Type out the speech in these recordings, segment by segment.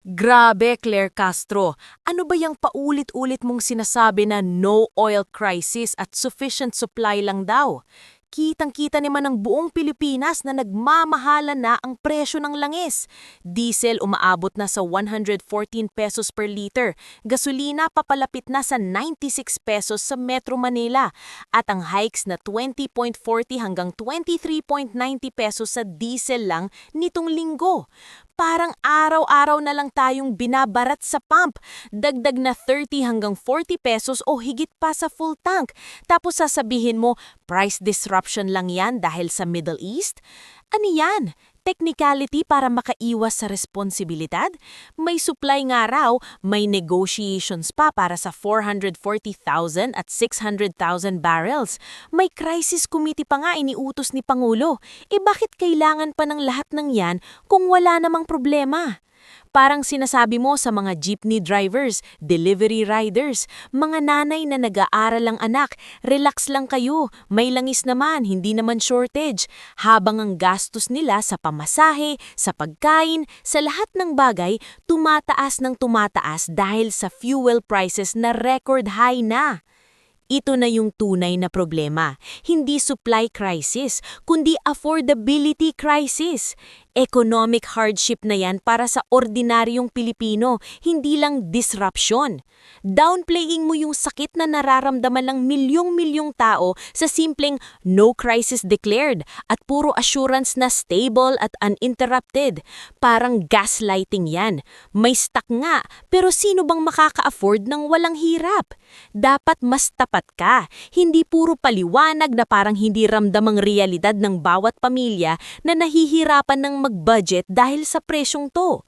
Grabe, Claire Castro. Ano ba yung paulit-ulit mong sinasabi na no oil crisis at sufficient supply lang daw? Kitang-kita naman ng buong Pilipinas na nagmamahala na ang presyo ng langis. Diesel umaabot na sa 114 pesos per liter. Gasolina papalapit na sa 96 pesos sa Metro Manila. At ang hikes na 20.40 hanggang 23.90 pesos sa diesel lang nitong linggo. Parang araw-araw na lang tayong binabarat sa pump. Dagdag na 30 hanggang 40 pesos o higit pa sa full tank. Tapos sasabihin mo, price disruption lang yan dahil sa Middle East? Ano yan? Technicality para makaiwas sa responsibilidad? May supply nga raw, may negotiations pa para sa 440,000 at 600,000 barrels. May crisis committee pa nga iniutos ni Pangulo. Bakit kailangan pa ng lahat ng yan kung wala namang problema? Parang sinasabi mo sa mga jeepney drivers, delivery riders, mga nanay na nag-aaral ang anak, relax lang kayo, may langis naman, hindi naman shortage. Habang ang gastos nila sa pamasahe, sa pagkain, sa lahat ng bagay, tumataas ng tumataas dahil sa fuel prices na record high na. Ito na yung tunay na problema. Hindi supply crisis, kundi affordability crisis. Economic hardship na yan para sa ordinaryong Pilipino, hindi lang disruption. Downplaying mo yung sakit na nararamdaman ng milyong-milyong tao sa simpleng no crisis declared at puro assurance na stable at uninterrupted. Parang gaslighting yan. May stock nga, pero sino bang makaka-afford ng walang hirap? Dapat mas tapat ka, hindi puro paliwanag na parang hindi ramdam ang realidad ng bawat pamilya na nahihirapan ng mag-budget dahil sa presyong to.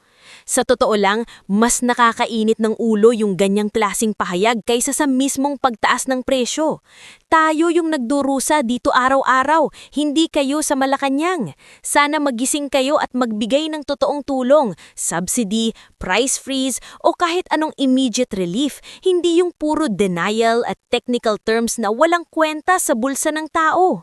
Sa totoo lang, mas nakakainit ng ulo yung ganyang klasing pahayag kaysa sa mismong pagtaas ng presyo. Tayo yung nagdurusa dito araw-araw, hindi kayo sa Malacanang. Sana magising kayo at magbigay ng totoong tulong, subsidy, price freeze o kahit anong immediate relief, hindi yung puro denial at technical terms na walang kwenta sa bulsa ng tao.